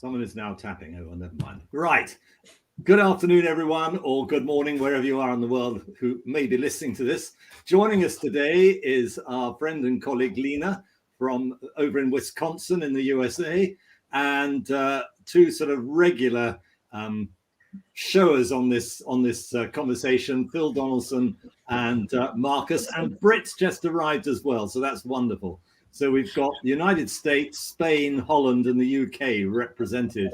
Someone is now tapping. Oh, never mind. Right. Good afternoon, everyone, or good morning, wherever you are in the world who may be listening to this. Joining us today is our friend and colleague Lena from over in Wisconsin in the USA, and two sort of regular showers on this conversation, Phil Donaldson and Marcus, and Brit's just arrived as well, so that's wonderful. So we've got the United States, Spain, Holland, and the UK represented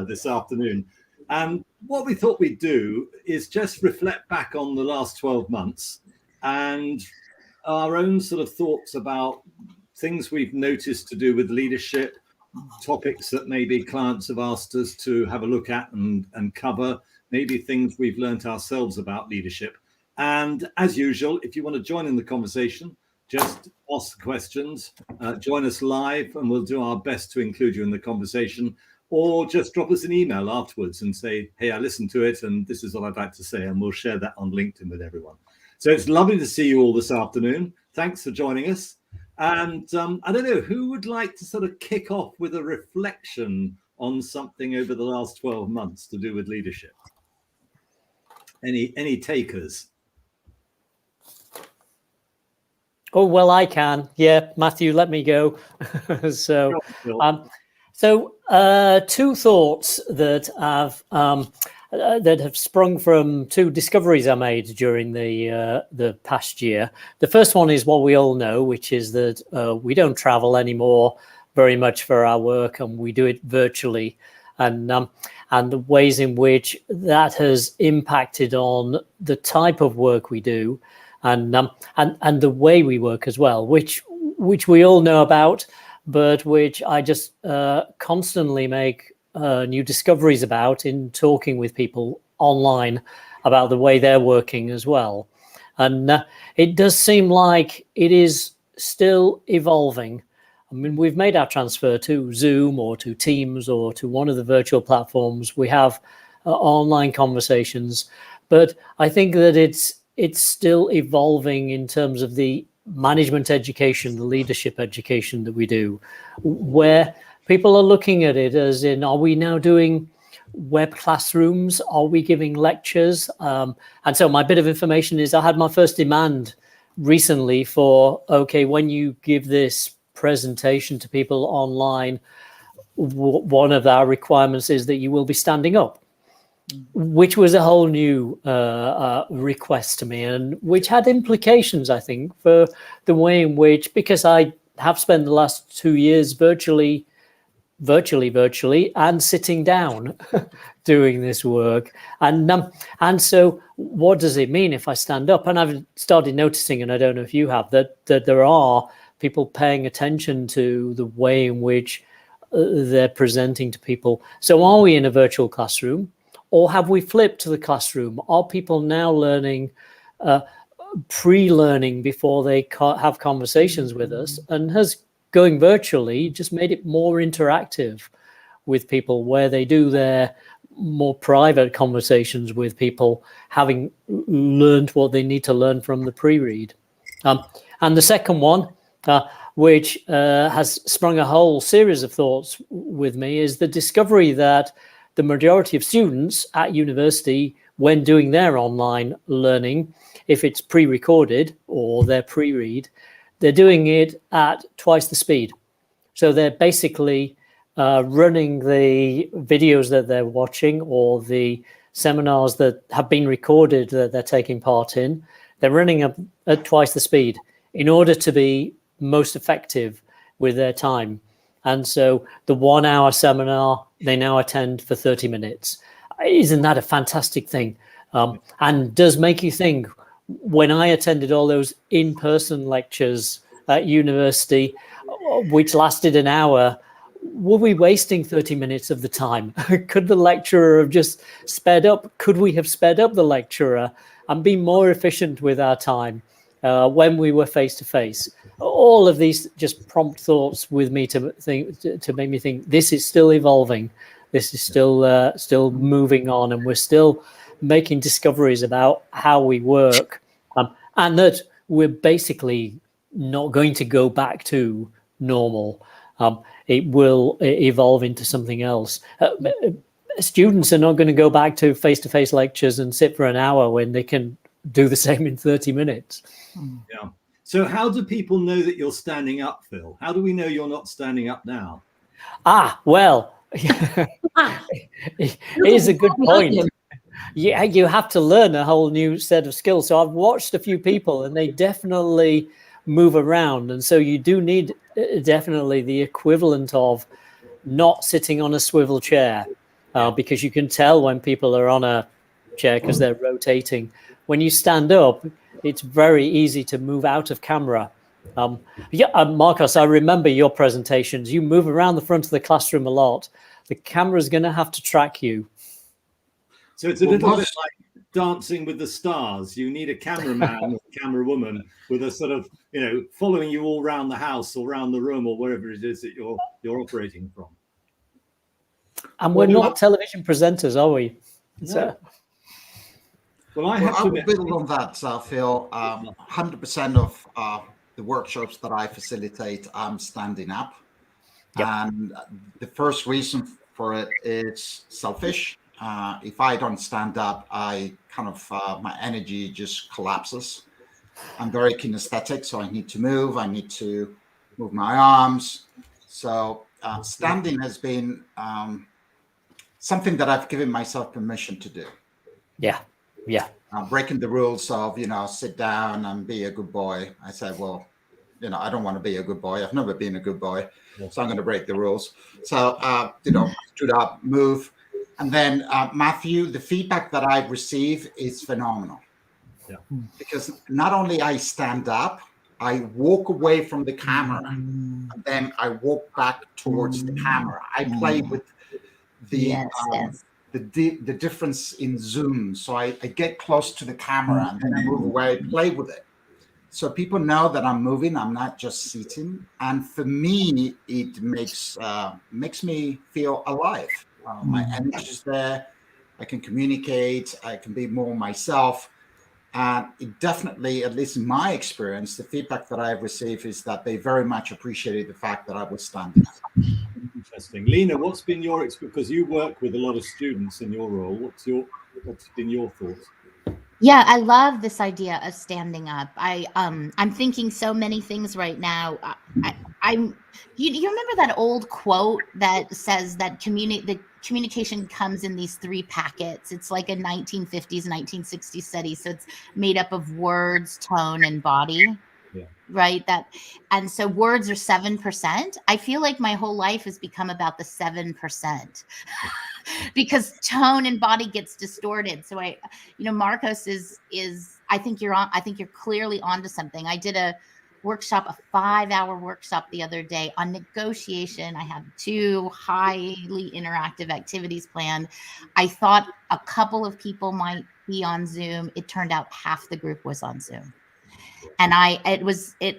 this afternoon. And what we thought we'd do is just reflect back on the last 12 months and our own sort of thoughts about things we've noticed to do with leadership, topics that maybe clients have asked us to have a look at and cover, maybe things we've learned ourselves about leadership. And as usual, if you want to join in the conversation, just ask questions, join us live, and we'll do our best to include you in the conversation, or just drop us an email afterwards and say, hey, I listened to it, and this is what I'd like to say, and we'll share that on LinkedIn with everyone. So it's lovely to see you all this afternoon. Thanks for joining us. And I don't know, who would like to sort of kick off with a reflection on something over the last 12 months to do with leadership? Any takers? Oh, well, I can. Yeah, Matthew, let me go. So two thoughts that have sprung from two discoveries I made during the past year. The first one is what we all know, which is that we don't travel anymore very much for our work, and we do it virtually, and the ways in which that has impacted on the type of work we do, and the way we work as well, which we all know about, but which I just constantly make new discoveries about in talking with people online about the way they're working as well. And it does seem like it is still evolving. I mean, we've made our transfer to Zoom or to Teams or to one of the virtual platforms. We have online conversations, but I think that it's still evolving in terms of the management education, the leadership education that we do, where people are looking at it as in, are we now doing web classrooms? Are we giving lectures? And so my bit of information is I had my first demand recently for, okay, when you give this presentation to people online, one of our requirements is that you will be standing up, which was a whole new request to me, and which had implications, I think, for the way in which, because I have spent the last 2 years virtually and sitting down doing this work. And so what does it mean if I stand up? And I've started noticing, and I don't know if you have, that there are people paying attention to the way in which they're presenting to people. So are we in a virtual classroom? Or have we flipped to the classroom? Are people now learning, pre-learning before they have conversations with us? And has going virtually just made it more interactive with people, where they do their more private conversations with people, having learned what they need to learn from the pre-read. And the second one, which has sprung a whole series of thoughts with me, is the discovery that the majority of students at university, when doing their online learning, if it's pre-recorded or they're pre-read, they're doing it at twice the speed. So they're basically running the videos that they're watching or the seminars that have been recorded that they're taking part in. They're running at twice the speed in order to be most effective with their time. And so the 1 hour seminar, they now attend for 30 minutes. Isn't that a fantastic thing? And does make you think, when I attended all those in-person lectures at university, which lasted an hour, were we wasting 30 minutes of the time? Could the lecturer have just sped up? Could we have sped up the lecturer and been more efficient with our time when we were face-to-face? All of these just prompt thoughts with me to make me think this is still evolving. This is still moving on, and we're still making discoveries about how we work, and that we're basically not going to go back to normal. it will evolve into something else. Students are not going to go back to face-to-face lectures and sit for an hour when they can do the same in 30 minutes. Yeah. So how do people know that you're standing up, Phil? How do we know you're not standing up now? Well, it is a good point. Yeah, you have to learn a whole new set of skills. So I've watched a few people and they definitely move around. And so you do need definitely the equivalent of not sitting on a swivel chair, because you can tell when people are on a chair because they're rotating. When you stand up, it's very easy to move out of camera. Marcos, I remember your presentations. You move around the front of the classroom a lot. The camera's going to have to track you. So it's a little bit like Dancing with the Stars. You need a cameraman or a camera woman with a sort of, following you all around the house or around the room or wherever it is that you're operating from. And we're not television presenters, are we? No. I will build on that, Phil. 100% of the workshops that I facilitate, I'm standing up. Yep. And the first reason for it is selfish. If I don't stand up, I kind of, my energy just collapses. I'm very kinesthetic, so I need to move. I need to move my arms. So standing has been something that I've given myself permission to do. Yeah. Breaking the rules of, sit down and be a good boy. I said, well, I don't want to be a good boy. I've never been a good boy. So I'm going to break the rules. So, stood up, move. And then, Matthew, the feedback that I've received is phenomenal. Yeah. Because not only I stand up, I walk away from the camera, and then I walk back towards the camera. I play with the difference in zoom. So I get close to the camera and then I move away, play with it. So people know that I'm moving, I'm not just sitting. And for me, it makes me feel alive. My energy is there. I can communicate. I can be more myself. And it definitely, at least in my experience, the feedback that I've received is that they very much appreciated the fact that I was standing up. Interesting. Lena, what's been your experience? Because you work with a lot of students in your role. What's been your thoughts? Yeah, I love this idea of standing up. I'm thinking so many things right now. You remember that old quote that says that the communication comes in these three packets. It's like a 1950s, 1960s study. So it's made up of words, tone, and body. Yeah. Right. And so words are 7%. I feel like my whole life has become about the 7%. Because tone and body gets distorted. So Marcos is I think you're clearly onto something. I did a 5-hour workshop the other day on negotiation. I had 2 highly interactive activities planned. I thought a couple of people might be on Zoom. It turned out half the group was on Zoom. And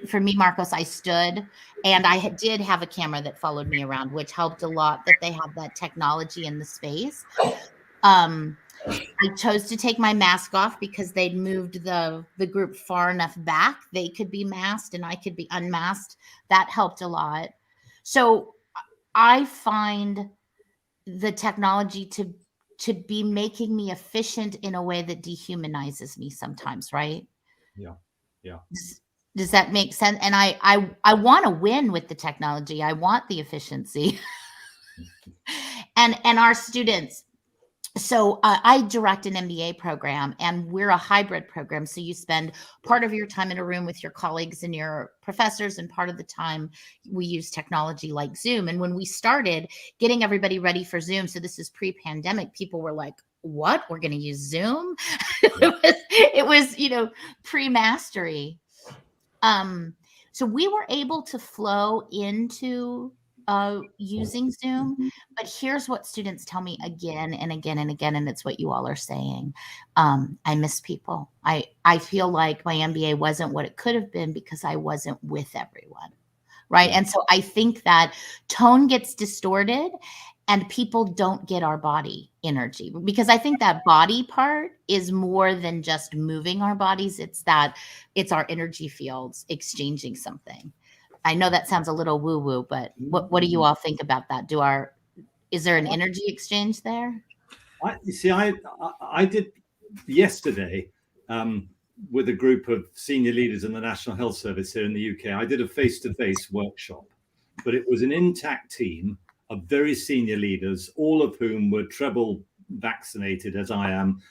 for me, Marcos, I stood and I did have a camera that followed me around, which helped a lot that they have that technology in the space. I chose to take my mask off because they'd moved the group far enough back. They could be masked and I could be unmasked. That helped a lot. So I find the technology to be making me efficient in a way that dehumanizes me sometimes, right? Yeah. Yeah. Does that make sense? And I want to win with the technology. I want the efficiency. and our students. So I direct an MBA program and we're a hybrid program. So you spend part of your time in a room with your colleagues and your professors, and part of the time we use technology like Zoom. And when we started getting everybody ready for Zoom, so this is pre-pandemic, people were like, what? We're going to use Zoom? It was pre-mastery. So we were able to flow into using Zoom, but here's what students tell me again and again and again, and it's what you all are saying. I miss people. I feel like my MBA wasn't what it could have been because I wasn't with everyone, right? And so I think that tone gets distorted and people don't get our body energy, because I think that body part is more than just moving our bodies. It's our energy fields exchanging something. I know that sounds a little woo-woo, but what do you all think about that? Is there an energy exchange there? I did yesterday with a group of senior leaders in the National Health Service here in the UK. I did a face-to-face workshop, but it was an intact team of very senior leaders, all of whom were treble vaccinated, as I am.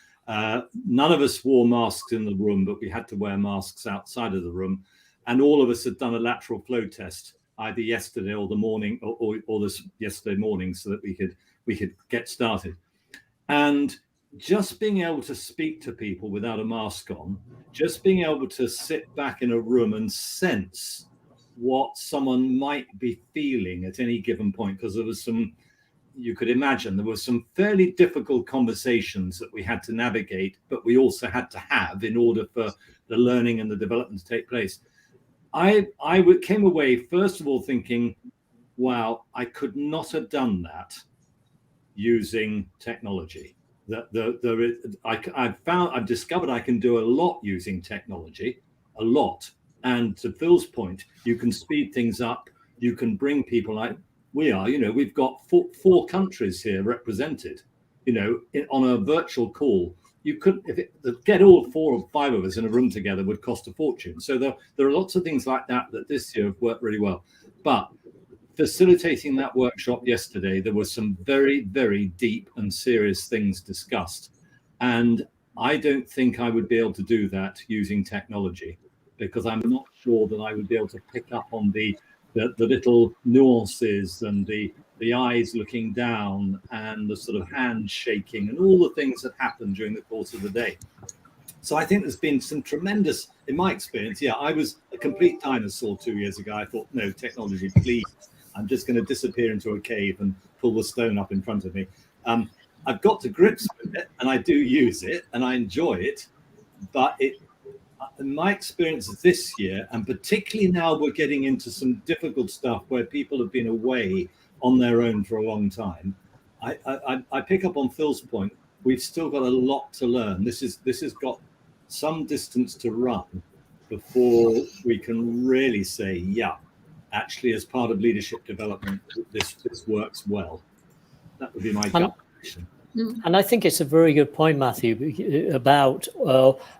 None of us wore masks in the room, but we had to wear masks outside of the room. And all of us had done a lateral flow test either yesterday or the morning or this yesterday morning, so that we could get started. And just being able to speak to people without a mask on, just being able to sit back in a room and sense what someone might be feeling at any given point, because there was you could imagine there were some fairly difficult conversations that we had to navigate, but we also had to have in order for the learning and the development to take place. I came away, first of all, thinking, wow, I could not have done that using technology. I've discovered I can do a lot using technology, a lot. And to Phil's point, you can speed things up. You can bring people like we are. We've got four countries here represented. On a virtual call, you could get all 4 or 5 of us in a room together would cost a fortune. So there are lots of things like that this year have worked really well. But facilitating that workshop yesterday, there were some very, very deep and serious things discussed. And I don't think I would be able to do that using technology, because I'm not sure that I would be able to pick up on the little nuances and the eyes looking down and the sort of hand shaking and all the things that happen during the course of the day. So I think there's been some tremendous, in my experience, I was a complete dinosaur 2 years ago. I thought, no, technology, please. I'm just going to disappear into a cave and pull the stone up in front of me. I've got to grips with it, and I do use it, and I enjoy it. But in my experience this year, and particularly now we're getting into some difficult stuff where people have been away on their own for a long time, I pick up on Phil's point. We've still got a lot to learn. This has got some distance to run before we can really say, yeah, actually, as part of leadership development, this works well. That would be my gut reaction. And I think it's a very good point, Matthew, about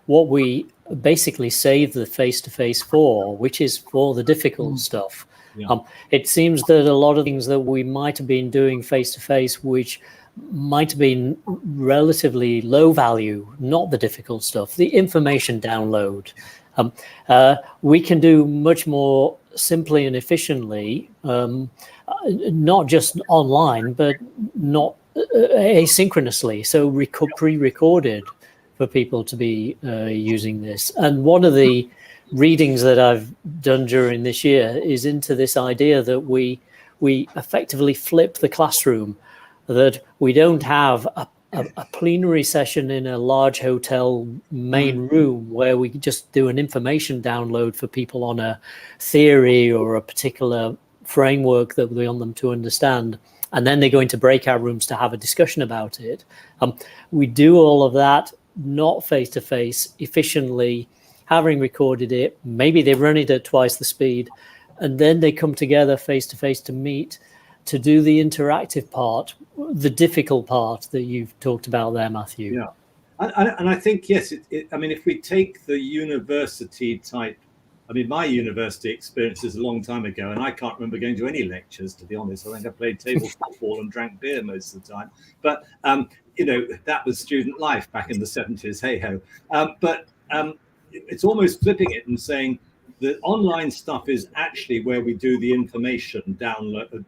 what we basically save the face-to-face for, which is for the difficult stuff. Yeah. It seems that a lot of things that we might have been doing face-to-face, which might have been relatively low value, not the difficult stuff, the information download, we can do much more simply and efficiently, not just online, but not asynchronously, so pre-recorded for people to be using this. And one of the readings that I've done during this year is into this idea that we effectively flip the classroom, that we don't have a plenary session in a large hotel main room where we just do an information download for people on a theory or a particular framework that we want them to understand, and then they go into breakout rooms to have a discussion about it. We do all of that not face-to-face, efficiently, having recorded it. Maybe they run it at twice the speed, and then they come together face-to-face to meet, to do the interactive part, the difficult part that you've talked about there, Matthew. Yeah, and I think, yes, if we take the university type, my university experience is a long time ago, and I can't remember going to any lectures, to be honest. I think I played table football and drank beer most of the time. But, that was student life back in the 70s, hey-ho. But it's almost flipping it and saying, the online stuff is actually where we do the information download.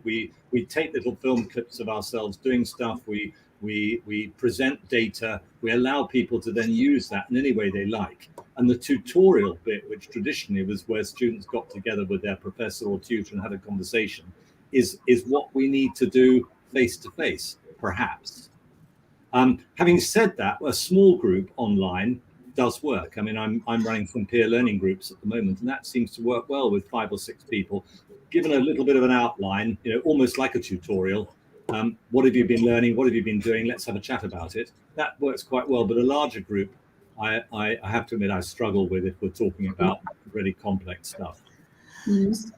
We take little film clips of ourselves doing stuff. We present data. We allow people to then use that in any way they like. And the tutorial bit, which traditionally was where students got together with their professor or tutor and had a conversation, is what we need to do face to face, perhaps. Having said that, a small group online does work. I'm running some peer learning groups at the moment, and that seems to work well with 5 or 6 people, given a little bit of an outline, almost like a tutorial. What have you been learning? What have you been doing? Let's have a chat about it. That works quite well. But a larger group, I have to admit, I struggle with if we're talking about really complex stuff.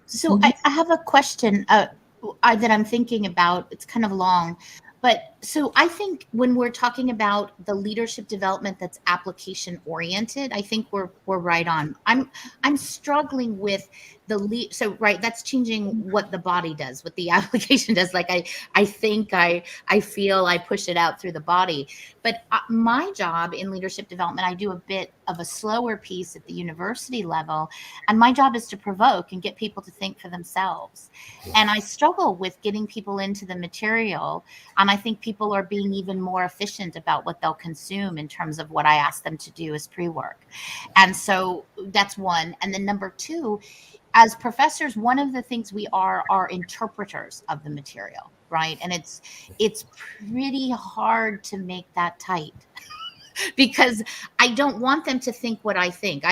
So I have a question that I'm thinking about. It's kind of long, but so I think when we're talking about the leadership development that's application oriented, I think we're right on. I'm struggling with so right, that's changing what the body does, what the application does. Like I think, I feel, I push it out through the body. But my job in leadership development, I do a bit of a slower piece at the university level, and my job is to provoke and get people to think for themselves. And I struggle with getting people into the material, and I think people are being even more efficient about what they'll consume in terms of what I ask them to do as pre-work. And so that's one. And then number two, as professors, one of the things we are interpreters of the material, right? And it's pretty hard to make that tight because I don't want them to think what I think.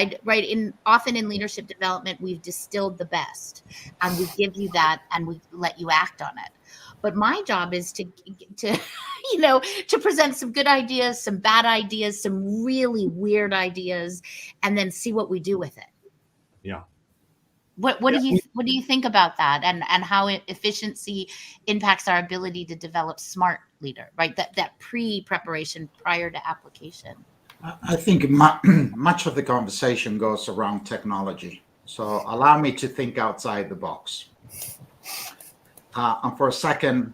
Often in leadership development, we've distilled the best and we give you that and we let you act on it. But my job is to to present some good ideas, some bad ideas, some really weird ideas, and then see what we do with it. Yeah. What do you think about that, and how efficiency impacts our ability to develop smart leader, right? That preparation prior to application. I think much of the conversation goes around technology. So allow me to think outside the box. And for a second,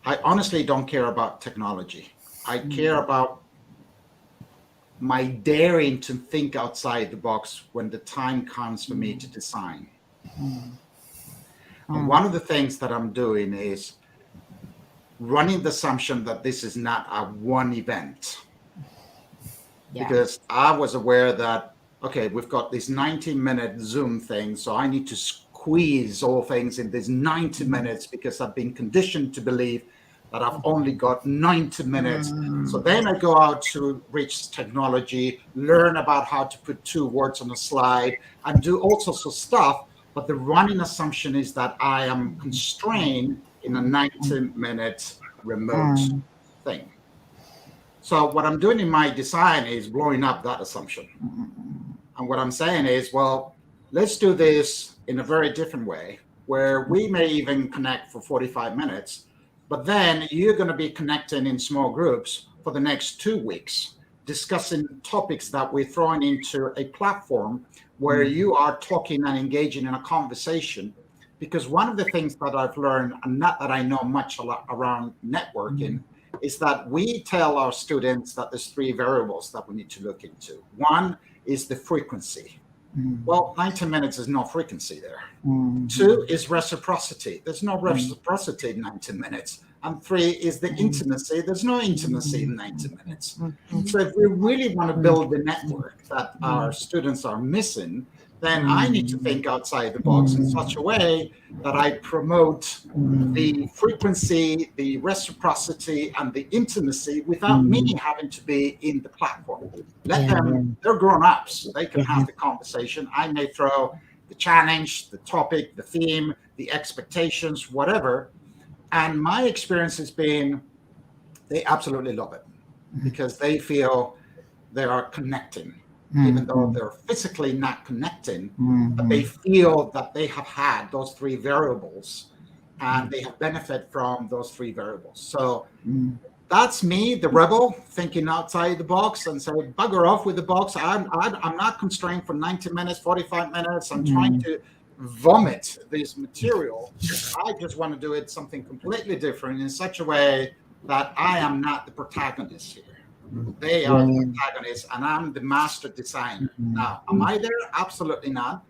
I honestly don't care about technology. I care about my daring to think outside the box when the time comes for me to design. And one of the things that I'm doing is running the assumption that this is not a one event. Yeah. Because I was aware that, okay, we've got this 90-minute Zoom thing, so I need to squeeze all things in this 90 minutes because I've been conditioned to believe that I've only got 90 minutes. So then I go out to reach technology, learn about how to put 2 words on a slide, and do all sorts of stuff. But the running assumption is that I am constrained in a 90-minute remote thing. So what I'm doing in my design is blowing up that assumption. And what I'm saying is, well, let's do this in a very different way, where we may even connect for 45 minutes, but then you're going to be connecting in small groups for the next 2 weeks, discussing topics that we're throwing into a platform where you are talking and engaging in a conversation. Because one of the things that I've learned, and not that I know much around networking, is that we tell our students that there's 3 variables that we need to look into. One is the frequency. Well, 90 minutes is no frequency there. 2 is reciprocity. There's no reciprocity in 90 minutes. And 3 is the intimacy. There's no intimacy in 90 minutes. So if we really want to build the network that our students are missing, then I need to think outside the box in such a way that I promote the frequency, the reciprocity, and the intimacy without me having to be in the platform. Let them, they're grown-ups. They can have the conversation. I may throw the challenge, the topic, the theme, the expectations, whatever. And my experience has been they absolutely love it because they feel they are connecting. Even though they're physically not connecting, but they feel that they have had those 3 variables and they have benefit from those 3 variables. So that's me, the rebel, thinking outside the box and say, bugger off with the box. I'm not constrained for 90 minutes, 45 minutes. I'm trying to vomit this material. I just want to do it something completely different in such a way that I am not the protagonist here. They are the protagonists, and I'm the master designer. Now, am I there? Absolutely not.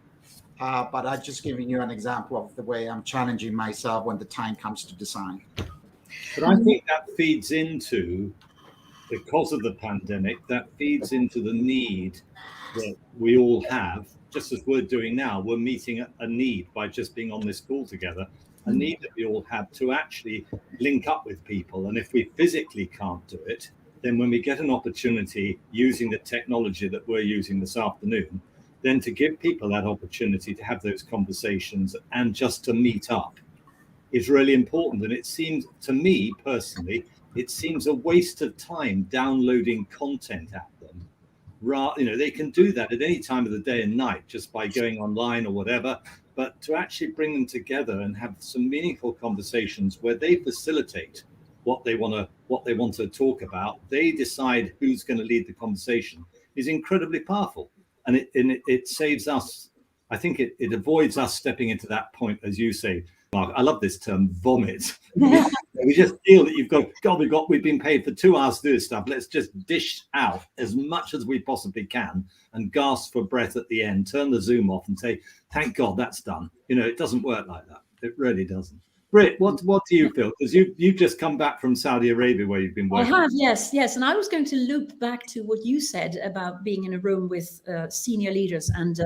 But I'm just giving you an example of the way I'm challenging myself when the time comes to design. But I think that feeds into, because of the pandemic, that feeds into the need that we all have, just as we're doing now. We're meeting a need by just being on this call together, a need that we all have to actually link up with people. And if we physically can't do it, then when we get an opportunity using the technology that we're using this afternoon, then to give people that opportunity to have those conversations and just to meet up is really important. And it seems to me personally, it seems a waste of time downloading content at them. They can do that at any time of the day and night just by going online or whatever, but to actually bring them together and have some meaningful conversations where they facilitate what they want to talk about. They decide who's going to lead the conversation is incredibly powerful, and it saves us. I think it avoids us stepping into that point, as you say, Mark. I love this term, vomit. We just feel that we've been paid for 2 hours to do this stuff. Let's just dish out as much as we possibly can and gasp for breath at the end, turn the Zoom off and say, thank God that's done. It doesn't work like that. It really doesn't. Britt, what do you feel? Because you've just come back from Saudi Arabia where you've been working. I have, yes. And I was going to loop back to what you said about being in a room with senior leaders and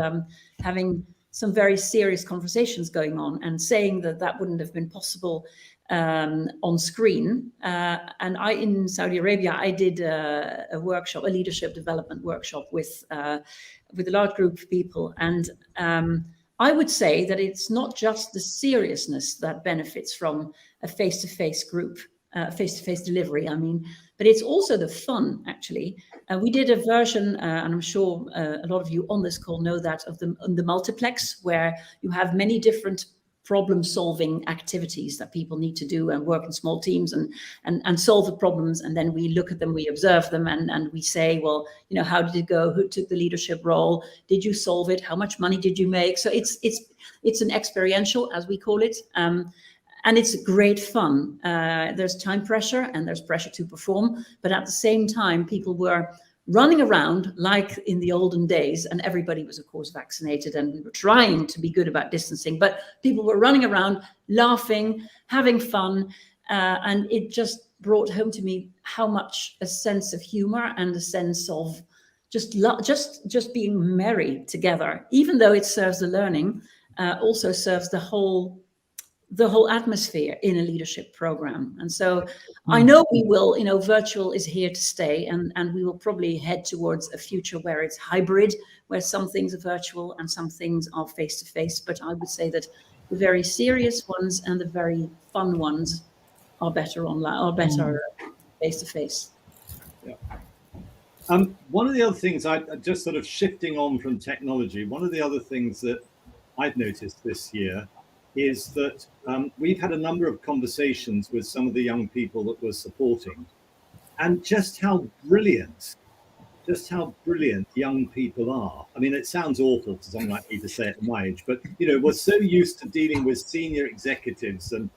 having some very serious conversations going on, and saying that wouldn't have been possible on screen. And in Saudi Arabia, I did a workshop, a leadership development workshop with a large group of people. And I would say that it's not just the seriousness that benefits from a face-to-face group, face-to-face delivery, but it's also the fun, actually. We did a version, and I'm sure a lot of you on this call know that, of the multiplex, where you have many different problem-solving activities that people need to do and work in small teams and solve the problems. And then we look at them, we observe them, and we say, well, how did it go? Who took the leadership role? Did you solve it? How much money did you make? So it's an experiential, as we call it. And it's great fun. There's time pressure and there's pressure to perform. But at the same time, people were running around like in the olden days, and everybody was, of course, vaccinated, and we were trying to be good about distancing, but people were running around, laughing, having fun. And it just brought home to me how much a sense of humor and a sense of just being merry together, even though it serves the learning, also serves the whole atmosphere in a leadership program. And so I know we will, virtual is here to stay, and we will probably head towards a future where it's hybrid, where some things are virtual and some things are face-to-face. But I would say that the very serious ones and the very fun ones are better online, are better face-to-face. Yeah. One of the other things, I just sort of shifting on from technology, one of the other things that I've noticed this year is that we've had a number of conversations with some of the young people that we're supporting, and just how brilliant young people are. It sounds awful to someone like me to say it at my age, but we're so used to dealing with senior executives and,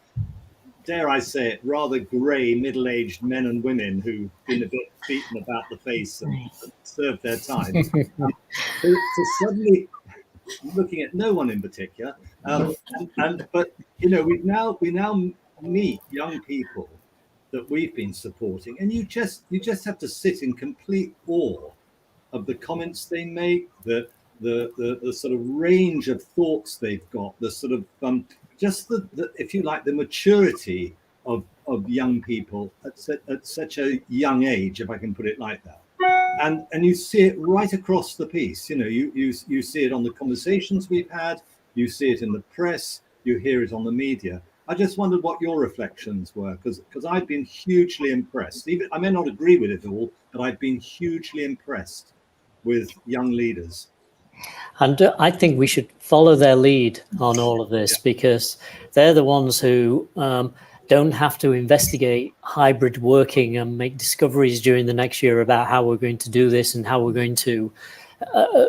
dare I say it, rather grey middle-aged men and women who've been a bit beaten about the face and served their time. To suddenly, looking at no one in particular, but we now meet young people that we've been supporting, and you just have to sit in complete awe of the comments they make, the sort of range of thoughts they've got, the sort of just the if you like, the maturity of young people at such a young age, if I can put it like that. And you see it right across the piece. You see it on the conversations we've had, you see it in the press, you hear it on the media. I just wondered what your reflections were, because I've been hugely impressed. I may not agree with it all, but I've been hugely impressed with young leaders. And I think we should follow their lead on all of this, because they're the ones who don't have to investigate hybrid working and make discoveries during the next year about how we're going to do this and how we're going to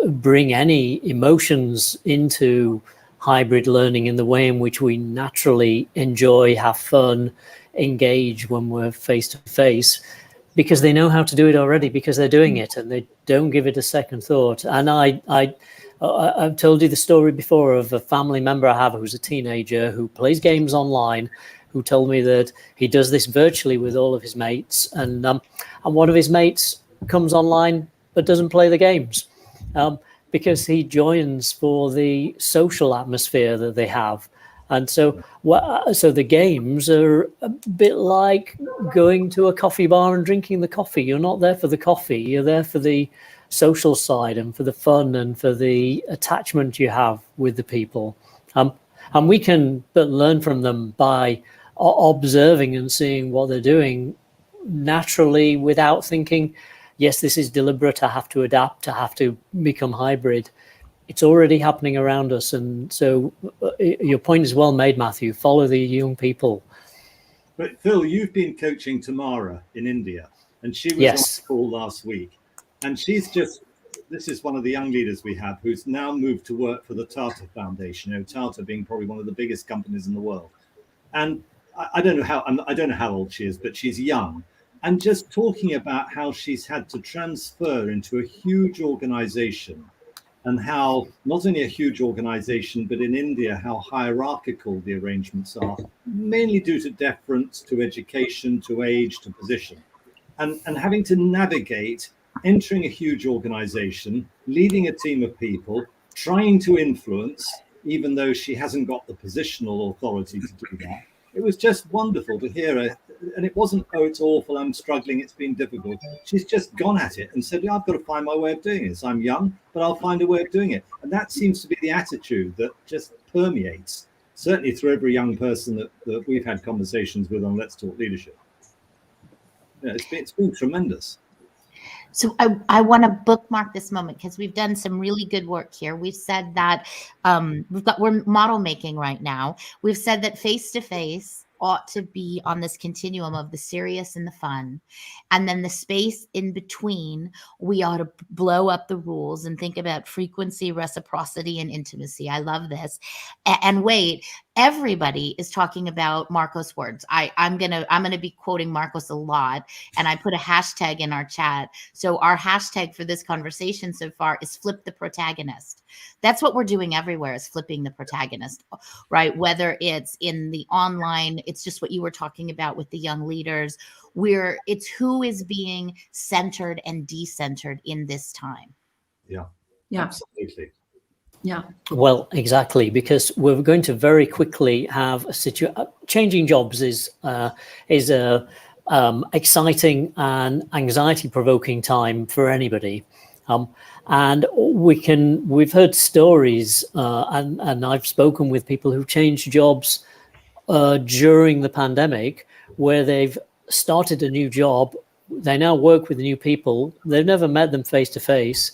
bring any emotions into hybrid learning in the way in which we naturally enjoy, have fun, engage when we're face to face, because they know how to do it already, because they're doing it and they don't give it a second thought. And I've told you the story before of a family member I have who's a teenager who plays games online, who told me that he does this virtually with all of his mates, and one of his mates comes online but doesn't play the games because he joins for the social atmosphere that they have. And so the games are a bit like going to a coffee bar and drinking the coffee. You're not there for the coffee, you're there for the social side and for the fun and for the attachment you have with the people. And we can but learn from them by observing and seeing what they're doing naturally without thinking, yes, this is deliberate, I have to adapt, I have to become hybrid. it's already happening around us. And so your point is well made, Matthew. Follow the young people. But Phil, you've been coaching Tamara in India, and she was Yes. on the call last week. And this is one of the young leaders we have who's now moved to work for the Tata Foundation, Tata being probably one of the biggest companies in the world. And I don't know how old she is, but she's young. And just talking about how she's had to transfer into a huge organization, and how not only a huge organization, but in India, how hierarchical the arrangements are, mainly due to deference to education, to age, to position. And having to navigate entering a huge organization, leading a team of people, trying to influence, even though she hasn't got the positional authority to do that. It was just wonderful to hear her. And it wasn't, oh, it's awful, I'm struggling, it's been difficult. She's just gone at it and said, yeah, I've got to find my way of doing this. I'm young, but I'll find a way of doing it. And that seems to be the attitude that just permeates, certainly through every young person that we've had conversations with on Let's Talk Leadership. Yeah, it's been tremendous. So I want to bookmark this moment because we've done some really good work here. We've said that we're model making right now. We've said that face-to-face ought to be on this continuum of the serious and the fun. And then the space in between, we ought to blow up the rules and think about frequency, reciprocity, and intimacy. I love this. And wait, everybody is talking about Marcos' words. I'm gonna be quoting Marcos a lot, and I put a hashtag in our chat. So our hashtag for this conversation so far is flip the protagonist. That's what we're doing everywhere, is flipping the protagonist, right? Whether it's in the online, it's just what you were talking about with the young leaders, where it's who is being centered and decentered in this time. Yeah, absolutely. Yeah. Well, exactly, because we're going to very quickly have changing jobs is a exciting and anxiety-provoking time for anybody. And we've heard stories, and I've spoken with people who changed jobs during the pandemic, where they've started a new job. They now work with new people. They've never met them face to face.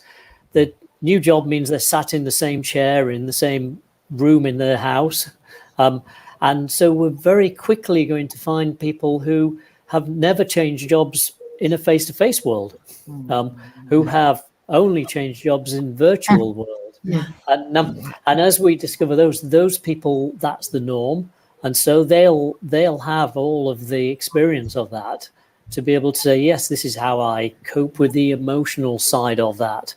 The new job means they're sat in the same chair in the same room in their house. And so we're very quickly going to find people who have never changed jobs in a face-to-face world, who have only changed jobs in virtual world. Yeah. And as we discover those people, that's the norm. And so they'll have all of the experience of that to be able to say, yes, this is how I cope with the emotional side of that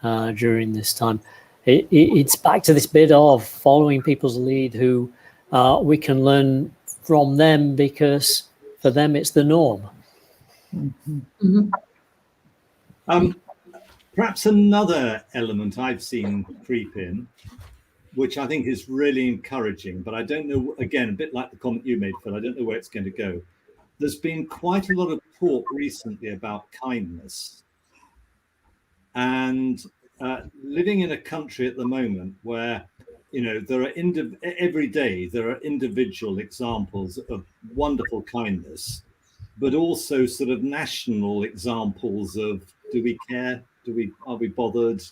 during this time. It's back to this bit of following people's lead, who we can learn from them, because for them it's the norm. Mm-hmm. Perhaps another element I've seen creep in, which I think is really encouraging, but I don't know, again, a bit like the comment you made, Phil, I don't know where it's going to go. There's been quite a lot of talk recently about kindness. And living in a country at the moment where, there are every day there are individual examples of wonderful kindness, but also sort of national examples of, do we care? Are we bothered?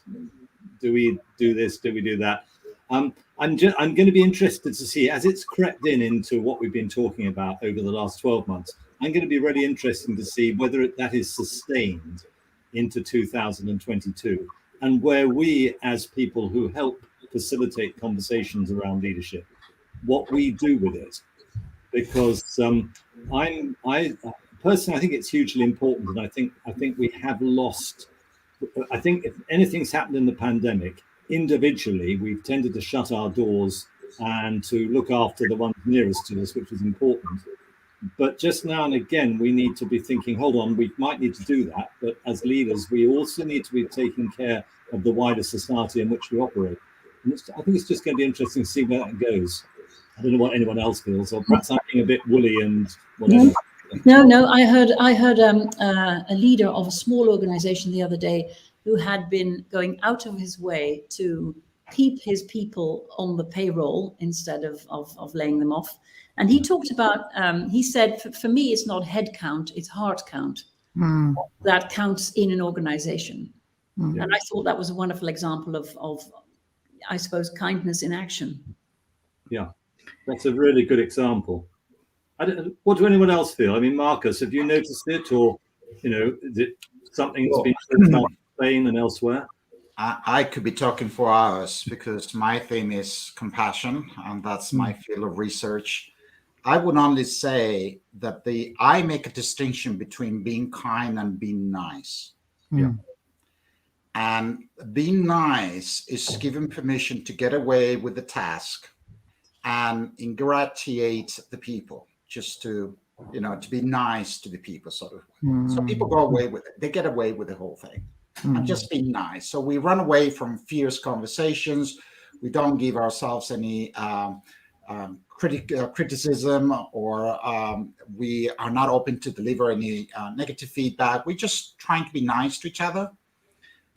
Do we do this? Do we do that? I'm going to be interested to see, as it's crept into what we've been talking about over the last 12 months. I'm going to be really interested to see whether that is sustained into 2022, and where we, as people who help facilitate conversations around leadership, what we do with it. Because I personally, I think it's hugely important, and I think we have lost. I think if anything's happened in the pandemic, individually, we've tended to shut our doors and to look after the ones nearest to us, which is important. But just now and again, we need to be thinking, hold on, we might need to do that. But as leaders, we also need to be taking care of the wider society in which we operate. And I think it's just going to be interesting to see where that goes. I don't know what anyone else feels, or perhaps I'm being a bit woolly and whatever. No, I heard a leader of a small organization the other day who had been going out of his way to keep his people on the payroll instead of laying them off. And he talked about, he said, for me, it's not head count, it's heart count. That counts in an organization. And I thought that was a wonderful example of I suppose, kindness in action. Yeah, that's a really good example. What do anyone else feel? I mean, Marcus, have you noticed it, or is it something that's been talked about in Spain and elsewhere? I could be talking for hours because my theme is compassion, and that's my field of research. I would only say that I make a distinction between being kind and being nice. Yeah. And being nice is giving permission to get away with the task and ingratiate the people, just to be nice to the people, sort of. So people go away with it. They get away with the whole thing. And just be nice. So we run away from fierce conversations. We don't give ourselves any criticism, or we are not open to deliver any negative feedback. We're just trying to be nice to each other.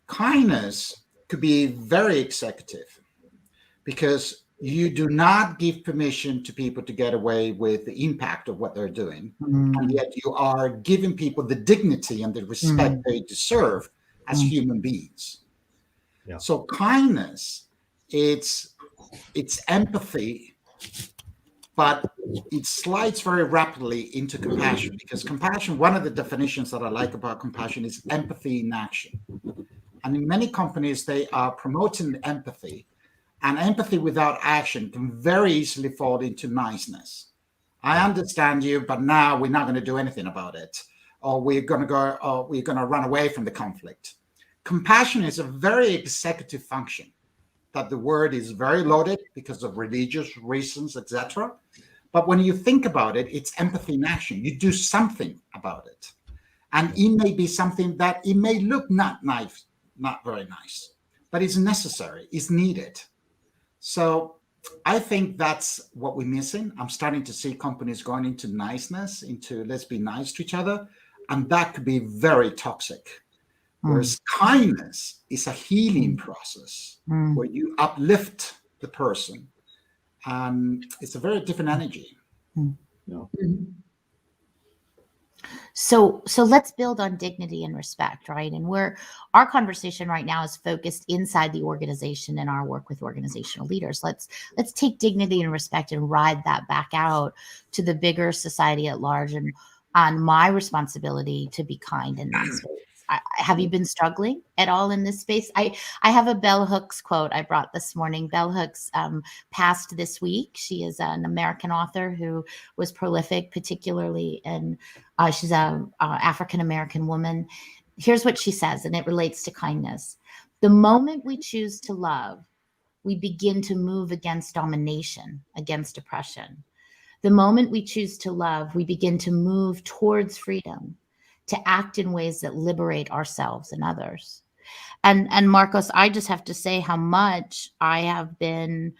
Kindness could be very executive, because you do not give permission to people to get away with the impact of what they're doing. And yet you are giving people the dignity and the respect they deserve as human beings. Yeah. So kindness, it's empathy, but it slides very rapidly into compassion, because compassion, one of the definitions that I like about compassion is empathy in action. And in many companies, they are promoting empathy, and empathy without action can very easily fall into niceness. I understand you, but now we're not going to do anything about it, or we're going to run away from the conflict. Compassion is a very executive function, that the word is very loaded because of religious reasons, etc. But when you think about it, it's empathy in action. You do something about it. And it may be something that it may look not nice, not very nice, but it's necessary, it's needed. So I think that's what we're missing. I'm starting to see companies going into niceness, into let's be nice to each other. And that could be very toxic. Whereas kindness is a healing process where you uplift the person. And it's a very different energy. Yeah. So let's build on dignity and respect, right? And our conversation right now is focused inside the organization and our work with organizational leaders. Let's take dignity and respect and ride that back out to the bigger society at large, and on my responsibility to be kind in that space. Have you been struggling at all in this space? I have a Bell Hooks quote I brought this morning. Bell Hooks passed this week. She is an American author who was prolific, particularly in, she's an African-American woman. Here's what she says, and it relates to kindness. The moment we choose to love, we begin to move against domination, against oppression. The moment we choose to love, we begin to move towards freedom, to act in ways that liberate ourselves and others. And Marcos, I just have to say how much I have been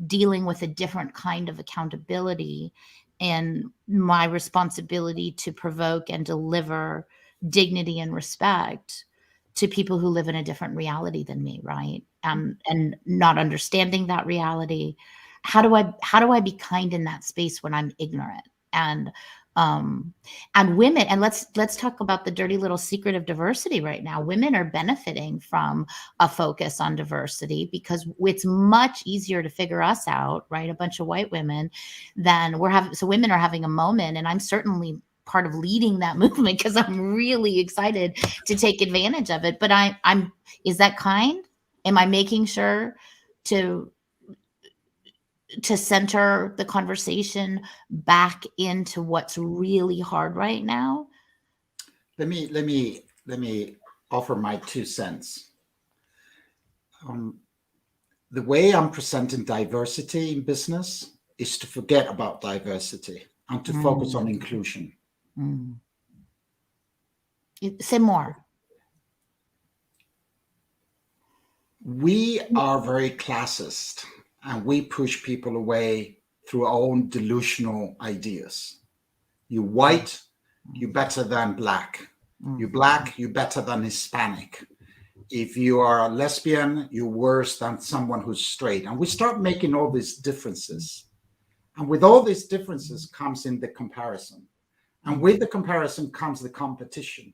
dealing with a different kind of accountability and my responsibility to provoke and deliver dignity and respect to people who live in a different reality than me, right? And not understanding that reality. How do I be kind in that space when I'm ignorant? And women, and let's talk about the dirty little secret of diversity right now. Women are benefiting from a focus on diversity because it's much easier to figure us out, right? A bunch of white women than so women are having a moment, and I'm certainly part of leading that movement because I'm really excited to take advantage of it. But is that kind? Am I making sure to center the conversation back into what's really hard right now? Let me offer my 2 cents. The way I'm presenting diversity in business is to forget about diversity and to focus on inclusion. Say more. We are very classist, and we push people away through our own delusional ideas. You white, you better than black. You black, you better than Hispanic. If you are a lesbian, you're worse than someone who's straight. And we start making all these differences. And with all these differences comes in the comparison. And with the comparison comes the competition.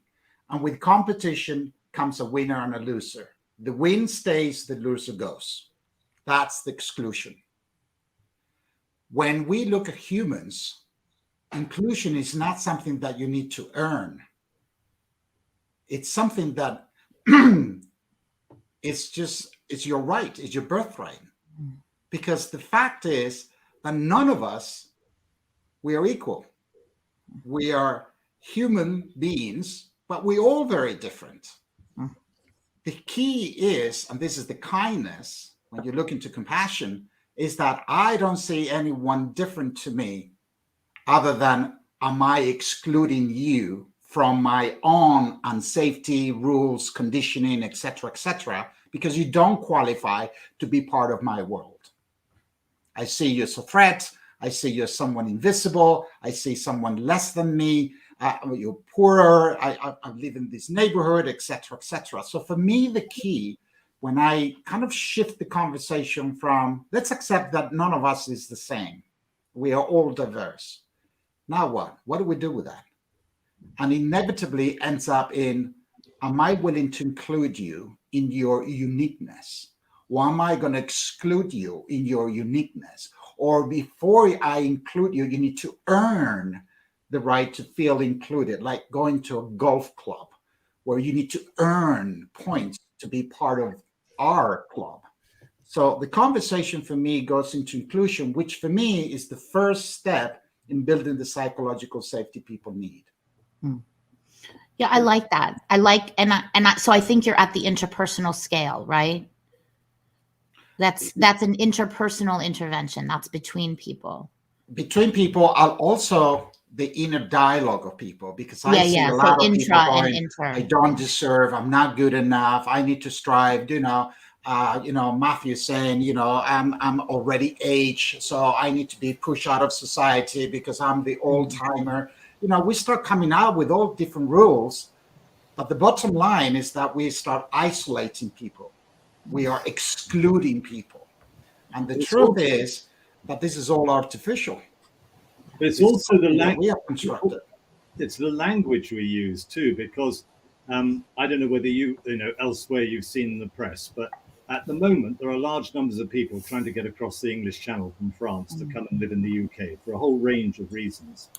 And with competition comes a winner and a loser. The win stays, the loser goes. That's the exclusion. When we look at humans, inclusion is not something that you need to earn. It's something that it's your right, it's your birthright. Because the fact is that none of us, we are equal. We are human beings, but we're all very different. The key is, and this is the kindness, when you look into compassion, is that I don't see anyone different to me other than, am I excluding you from my own unsafety, rules, conditioning, etc., because you don't qualify to be part of my world. I see you as a threat. I see you as someone invisible. I see someone less than me. You're poorer. I live in this neighborhood, etc., etc. So for me, the key, when I kind of shift the conversation from, let's accept that none of us is the same. We are all diverse. Now what? What do we do with that? And inevitably ends up in, am I willing to include you in your uniqueness? Or am I going to exclude you in your uniqueness? Or before I include you, you need to earn the right to feel included, like going to a golf club, where you need to earn points to be part of our club. So the conversation for me goes into inclusion, which for me is the first step in building the psychological safety people need. Yeah, I like that. So I think you're at the interpersonal scale, right? That's an interpersonal intervention. That's between people. Between people, I'll also the inner dialogue of people, because I see a lot of people going, I don't deserve, I'm not good enough, I need to strive, Matthew saying, I'm already aged, so I need to be pushed out of society because I'm the old timer. We start coming out with all different rules, but the bottom line is that we start isolating people. We are excluding people. And the truth is that this is all artificial. But it's also the language we have constructed. It's the language we use too, because I don't know whether elsewhere you've seen in the press, but at the moment there are large numbers of people trying to get across the English Channel from France to come and live in the UK for a whole range of reasons.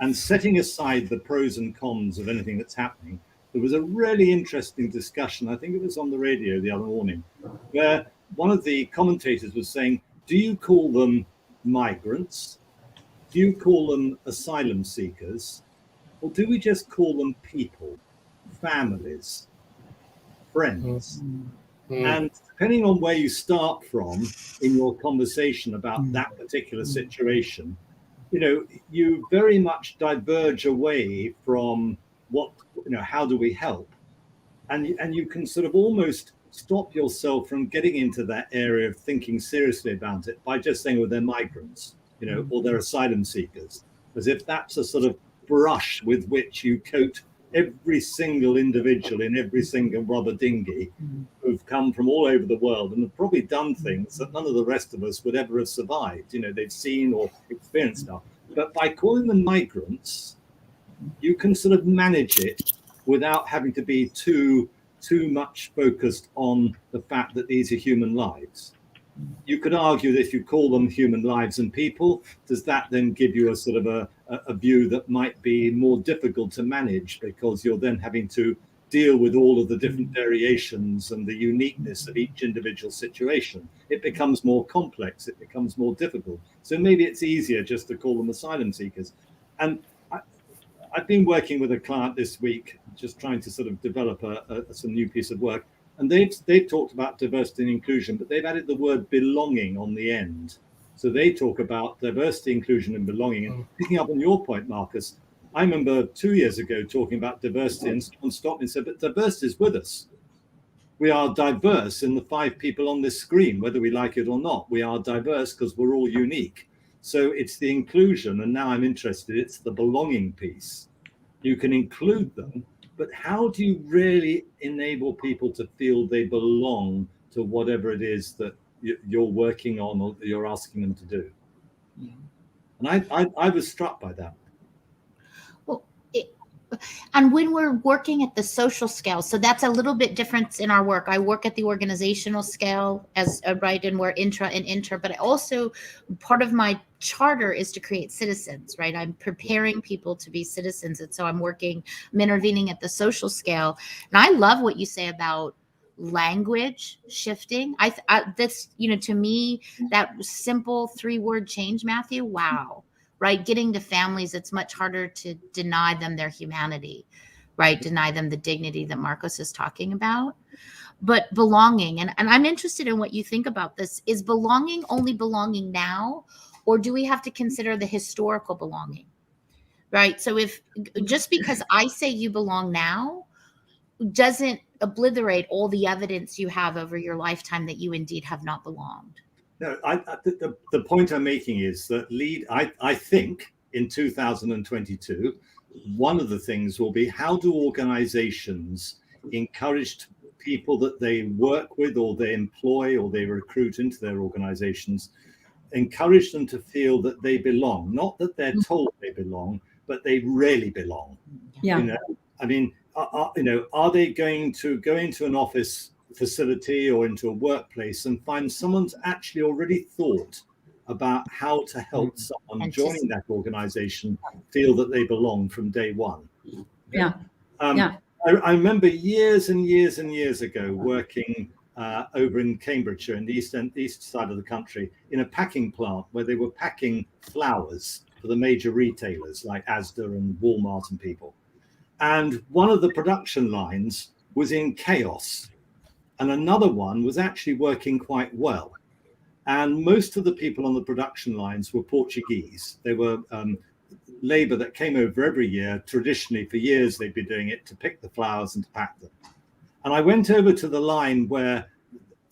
And setting aside the pros and cons of anything that's happening, there was a really interesting discussion, I think it was on the radio the other morning, where one of the commentators was saying, do you call them migrants? Do you call them asylum seekers? Or do we just call them people, families, friends? And depending on where you start from in your conversation about that particular situation, you very much diverge away from how do we help? And you can sort of almost stop yourself from getting into that area of thinking seriously about it by just saying, well, they're migrants, or they're asylum seekers, as if that's a sort of brush with which you coat every single individual in every single rubber dinghy who've come from all over the world and have probably done things that none of the rest of us would ever have survived. They've seen or experienced stuff. But by calling them migrants, you can sort of manage it without having to be too much focused on the fact that these are human lives. You could argue that if you call them human lives and people, does that then give you a sort of a view that might be more difficult to manage, because you're then having to deal with all of the different variations and the uniqueness of each individual situation? It becomes more complex, it becomes more difficult. So maybe it's easier just to call them asylum seekers. And I've been working with a client this week, just trying to sort of develop some new piece of work. And they've talked about diversity and inclusion, but they've added the word belonging on the end. So they talk about diversity, inclusion, and belonging. And picking up on your point, Marcus, I remember 2 years ago talking about diversity, and someone stopped me and said, but diversity is with us. We are diverse in the 5 people on this screen, whether we like it or not. We are diverse because we're all unique. So it's the inclusion, and now I'm interested, it's the belonging piece. You can include them, but how do you really enable people to feel they belong to whatever it is that you're working on or you're asking them to do? And I was struck by that. Well, and And when we're working at the social scale, so that's a little bit different in our work. I work at the organizational scale as right, and we're intra and inter, but I also, part of my charter is to create citizens, right? I'm preparing people to be citizens. And so I'm intervening at the social scale. And I love what you say about language shifting. That's, to me, that simple 3-word change, Matthew, wow. Right? Getting to families, it's much harder to deny them their humanity, right? Deny them the dignity that Marcos is talking about. But belonging, and I'm interested in what you think about this. Is belonging only belonging now, or do we have to consider the historical belonging? Right? So if just because I say you belong now doesn't obliterate all the evidence you have over your lifetime that you indeed have not belonged. No, the point I'm making is that I think in 2022, one of the things will be, how do organizations encourage people that they work with or they employ or they recruit into their organizations, encourage them to feel that they belong, not that they're told they belong, but they really belong. Yeah. I mean, are they going to go into an office facility or into a workplace and find someone's actually already thought about how to help someone joining that organization feel that they belong from day one? I remember years and years and years ago working over in Cambridgeshire in the east side of the country in a packing plant where they were packing flowers for the major retailers like Asda and Walmart and people. And one of the production lines was in chaos. And another one was actually working quite well. And most of the people on the production lines were Portuguese. They were labor that came over every year. Traditionally, for years, they'd been doing it to pick the flowers and to pack them. And I went over to the line where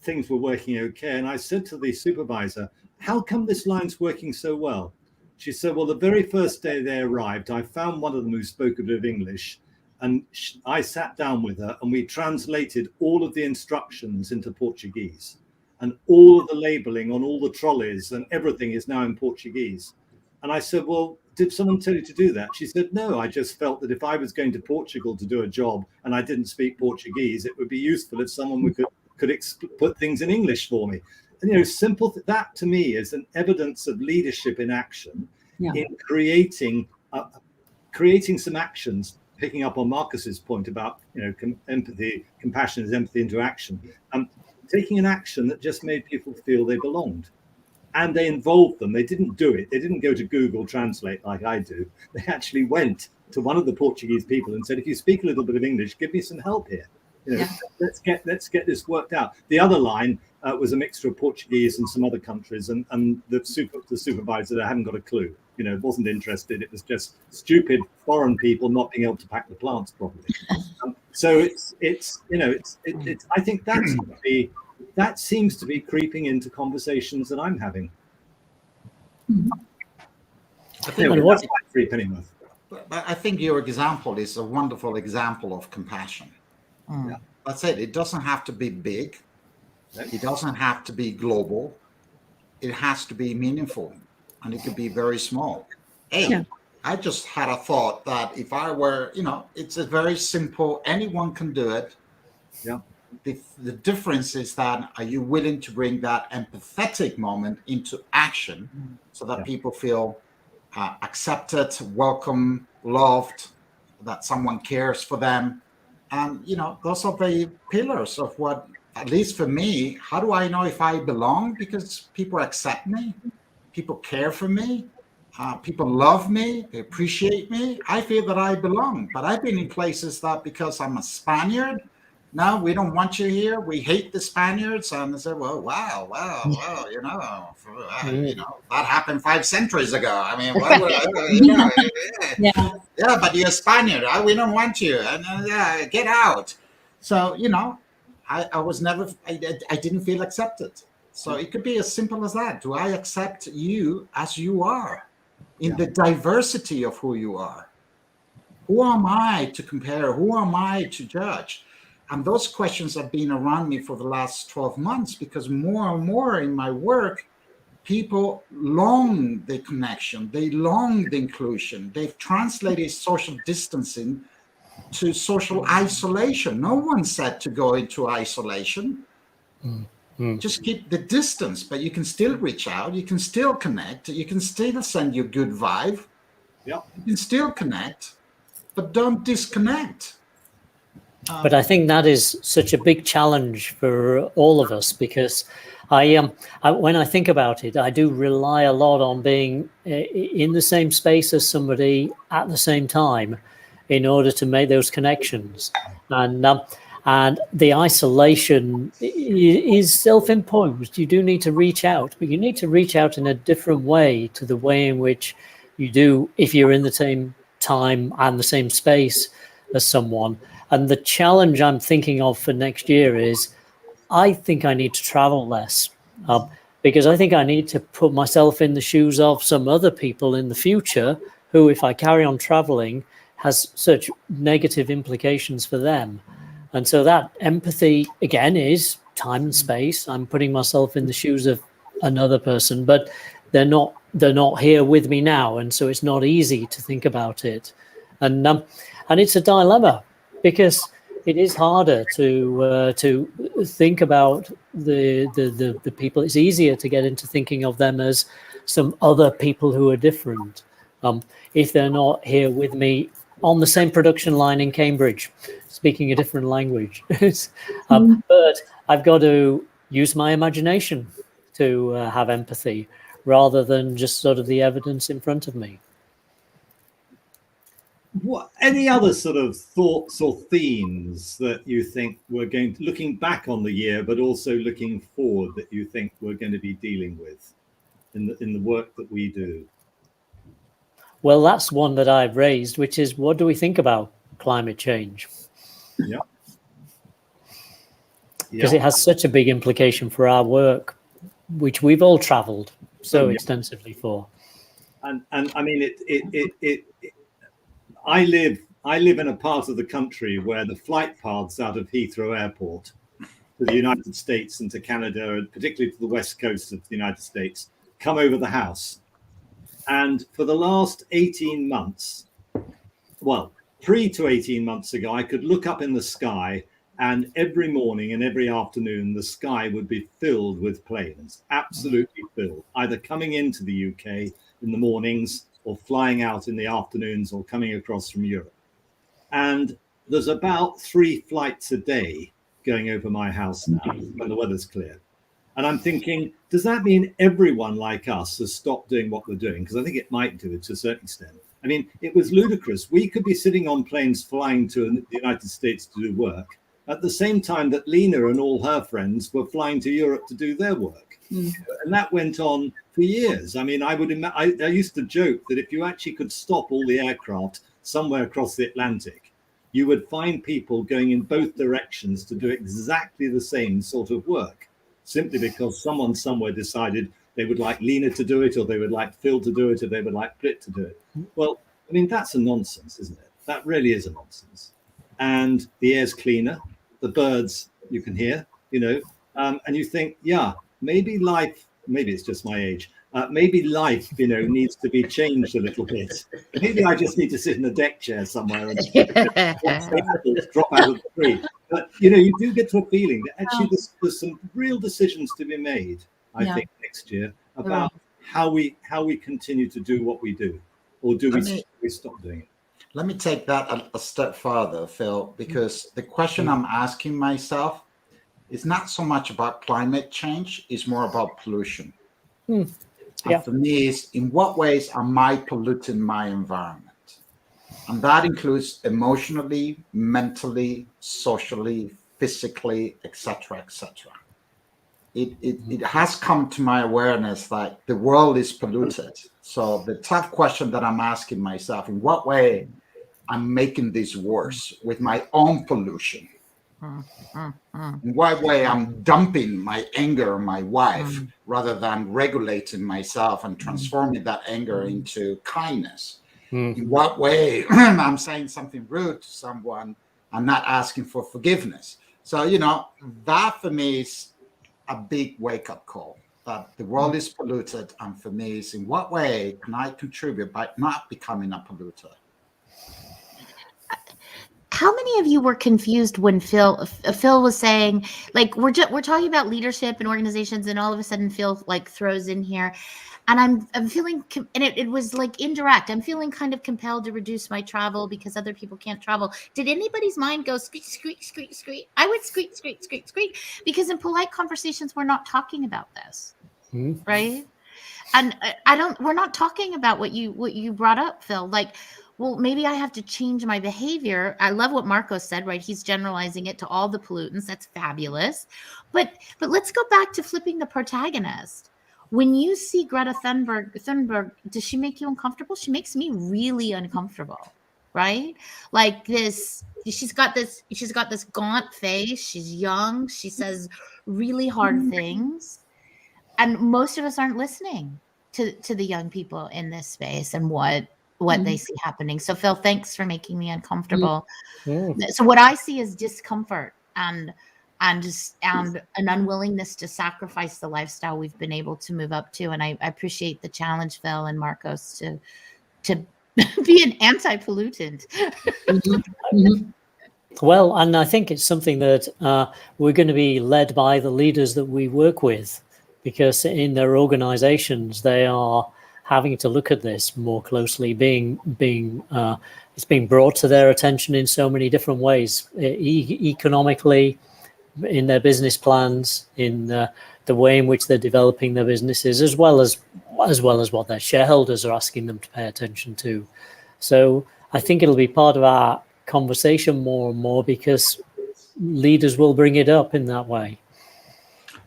things were working okay. And I said to the supervisor, how come this line's working so well? She said, well, the very first day they arrived, I found one of them who spoke a bit of English. And I sat down with her and we translated all of the instructions into Portuguese, and all of the labeling on all the trolleys and everything is now in Portuguese. And I said, well, did someone tell you to do that? She said, no, I just felt that if I was going to Portugal to do a job and I didn't speak Portuguese, it would be useful if someone could put things in English for me. And, simple, that to me is an evidence of leadership in action in creating some actions. Picking up on Marcus's point about empathy, compassion is empathy into action, taking an action that just made people feel they belonged, and they involved them. They didn't do it. They didn't go to Google Translate like I do. They actually went to one of the Portuguese people and said, "If you speak a little bit of English, give me some help here. Let's get this worked out." The other line was a mixture of Portuguese and some other countries, and the supervisor there hadn't got a clue. Wasn't interested. It was just stupid foreign people not being able to pack the plants properly. So it's I think that seems to be creeping into conversations that I'm having. I think your example is a wonderful example of compassion. Yeah. That's it. It doesn't have to be big. It doesn't have to be global. It has to be meaningful. And it could be very small. I just had a thought that if I were, it's a very simple, anyone can do it. Yeah. The difference is that, are you willing to bring that empathetic moment into action so that people feel accepted, welcome, loved, that someone cares for them? And, those are the pillars of what, at least for me, how do I know if I belong? Because people accept me. People care for me. People love me. They appreciate me. I feel that I belong. But I've been in places that because I'm a Spaniard, no, we don't want you here. We hate the Spaniards. And I said, well, wow, that happened 5 centuries ago. I mean, but you're a Spaniard. We don't want you. And get out. So, I was never, I didn't feel accepted. So it could be as simple as that. Do I accept you as you are in the diversity of who you are? Who am I to compare? Who am I to judge? And those questions have been around me for the last 12 months because more and more in my work, people long the connection. They long the inclusion. They've translated social distancing to social isolation. No one said to go into isolation. Just keep the distance, but you can still reach out. You can still connect. You can still send your good vibe. Yeah. You can still connect, but don't disconnect. But I think that is such a big challenge for all of us, because when I think about it, I do rely a lot on being in the same space as somebody at the same time in order to make those connections. And the isolation is self-imposed. You do need to reach out, but you need to reach out in a different way to the way in which you do if you're in the same time and the same space as someone. And the challenge I'm thinking of for next year is I think I need to travel less, because I think I need to put myself in the shoes of some other people in the future who, if I carry on traveling, has such negative implications for them. And so that empathy, again, is time and space. I'm putting myself in the shoes of another person, but they're not here with me now. And so it's not easy to think about it. And it's a dilemma, because it is harder to think about the people. It's easier to get into thinking of them as some other people who are different, if they're not here with me on the same production line in Cambridge, speaking a different language. But I've got to use my imagination to have empathy, rather than just sort of the evidence in front of me. What any other sort of thoughts or themes that you think we're looking back on the year, but also looking forward, that you think we're going to be dealing with in the work that we do? Well, that's one that I've raised, which is, what do we think about climate change? Yeah. Because it has such a big implication for our work, which we've all traveled so extensively for. And I mean, I live in a part of the country where the flight paths out of Heathrow Airport to the United States and to Canada, and particularly to the west coast of the United States, come over the house. And for the last 18 months, well, 3 to 18 months ago, I could look up in the sky, and every morning and every afternoon, the sky would be filled with planes, absolutely filled, either coming into the UK in the mornings or flying out in the afternoons or coming across from Europe. And there's about 3 flights a day going over my house now when the weather's clear. And I'm thinking, does that mean everyone like us has stopped doing what we're doing? Because I think it might do it to a certain extent. I mean, it was ludicrous. We could be sitting on planes flying to the United States to do work at the same time that Lena and all her friends were flying to Europe to do their work. And that went on for years. I mean, I used to joke that if you actually could stop all the aircraft somewhere across the Atlantic, you would find people going in both directions to do exactly the same sort of work, simply because someone somewhere decided they would like Lena to do it, or they would like Phil to do it, or they would like Britt to do it. Well, I mean, that's a nonsense, isn't it? That really is a nonsense. And the air's cleaner, the birds you can hear, and you think, yeah, maybe life, maybe it's just my age, maybe life, needs to be changed a little bit. Maybe I just need to sit in a deck chair somewhere and drop out of the tree. But, you do get to a feeling that actually there's some real decisions to be made, I think, next year about how we continue to do what we do, or do we stop doing it? Let me take that a step further, Phil, because the question I'm asking myself is not so much about climate change, it's more about pollution. And for me, is in what ways am I polluting my environment? And that includes emotionally, mentally, socially, physically, etc., etc. It has come to my awareness that the world is polluted. So the tough question that I'm asking myself, in what way I'm making this worse with my own pollution? In what way I'm dumping my anger on my wife rather than regulating myself and transforming that anger into kindness? In what way I'm saying something rude to someone and not asking for forgiveness? So, that for me is a big wake-up call, that the world is polluted, and for me is in what way can I contribute by not becoming a polluter? how many of you were confused when Phil was saying, like, we're talking about leadership and organizations, and all of a sudden Phil like throws in here, and I'm feeling, and it was like indirect. I'm feeling kind of compelled to reduce my travel because other people can't travel. Did anybody's mind go squeak, squeak, squeak, squeak? I would squeak, squeak, squeak, squeak, because in polite conversations we're not talking about this, right? And we're not talking about what you brought up, Phil. Like, well, maybe I have to change my behavior. I love what Marcos said, right? He's generalizing it to all the pollutants. That's fabulous. But let's go back to flipping the protagonist. When you see Greta Thunberg, does she make you uncomfortable? She makes me really uncomfortable, right? Like this, she's got this gaunt face. She's young. She says really hard things. And most of us aren't listening to the young people in this space and what they see happening. So Phil, thanks for making me uncomfortable. So what I see is discomfort and an unwillingness to sacrifice the lifestyle we've been able to move up to. And I appreciate the challenge, Phil and Marcos, to be an anti-pollutant. Well, and I think it's something that we're going to be led by the leaders that we work with, because in their organizations, they are having to look at this more closely, it's being brought to their attention in so many different ways, economically, in their business plans, in the way in which they're developing their businesses, as well as what their shareholders are asking them to pay attention to. So I think it'll be part of our conversation more and more, because leaders will bring it up in that way.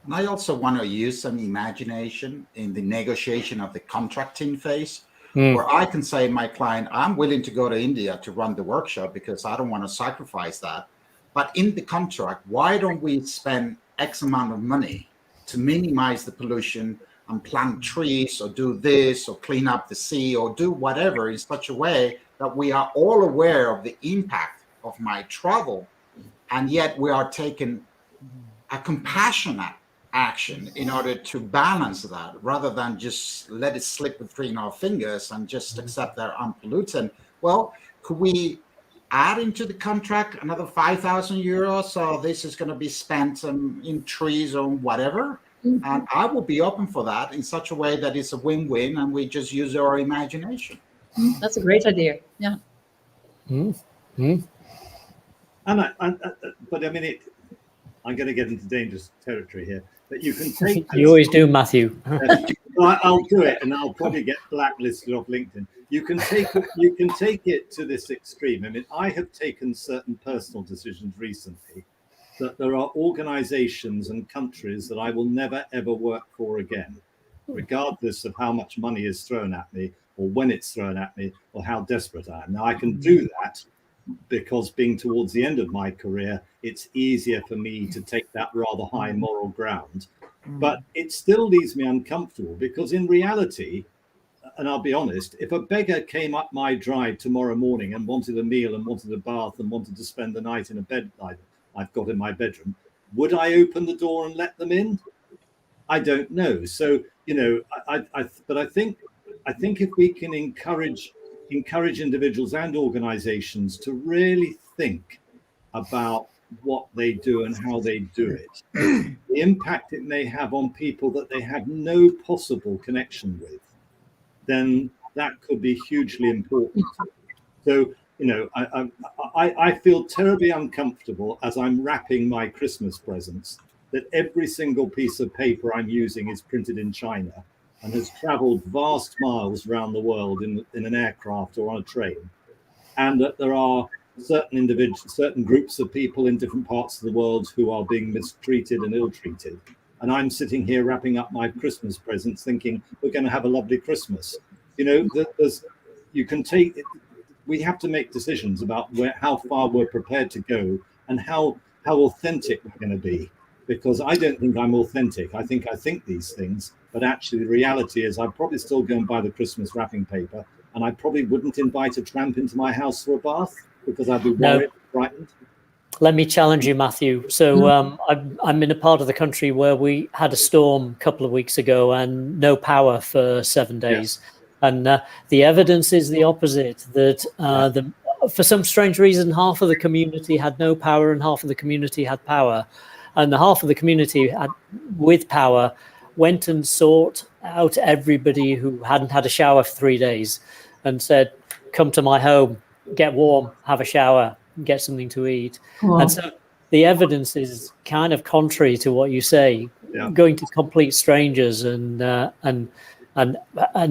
And I also want to use some imagination in the negotiation of the contracting phase, where I can say to my client, I'm willing to go to India to run the workshop because I don't want to sacrifice that. But in the contract, why don't we spend X amount of money to minimize the pollution and plant trees or do this or clean up the sea or do whatever in such a way that we are all aware of the impact of my travel, and yet we are taking a compassionate action in order to balance that, rather than just let it slip between our fingers and just accept that I'm pollutant. Well, could we add into the contract another 5,000 euros? So this is going to be spent in trees or whatever. And I will be open for that in such a way that it's a win-win and we just use our imagination. That's a great idea. Yeah. But I mean, I'm going to get into dangerous territory here. But you can take. You always do, Matthew. I'll do it, and I'll probably get blacklisted off LinkedIn. You can take it to this extreme. I mean, I have taken certain personal decisions recently that there are organizations and countries that I will never ever work for again, regardless of how much money is thrown at me, or when it's thrown at me, or how desperate I am. Now, I can do that because, being towards the end of my career, it's easier for me to take that rather high moral ground. But it still leaves me uncomfortable, because in reality, and I'll be honest, if a beggar came up my drive tomorrow morning and wanted a meal and wanted a bath and wanted to spend the night in a bed I've got in my bedroom, would I open the door and let them in? I don't know. So, you know, but I think if we can encourage individuals and organizations to really think about what they do and how they do it, the impact it may have on people that they have no possible connection with, then that could be hugely important. So, you know, I feel terribly uncomfortable as I'm wrapping my Christmas presents that every single piece of paper I'm using is printed in China and has traveled vast miles around the world in an aircraft or on a train, and that there are certain groups of people in different parts of the world who are being mistreated and ill-treated. And I'm sitting here wrapping up my Christmas presents thinking we're going to have a lovely Christmas. You know, we have to make decisions about how far we're prepared to go and how authentic we're going to be. Because I don't think I'm authentic. I think these things, but actually the reality is I'd probably still go and buy the Christmas wrapping paper, and I probably wouldn't invite a tramp into my house for a bath because I'd be worried, frightened. Let me challenge you, Matthew. So I'm in a part of the country where we had a storm a couple of weeks ago and no power for 7 days. Yes. And the evidence is the opposite, that for some strange reason, half of the community had no power and half of the community had power. And the half of the community with power went and sought out everybody who hadn't had a shower for 3 days and said, come to my home, get warm, have a shower, get something to eat. Wow. And so the evidence is kind of contrary to what you say, going to complete strangers and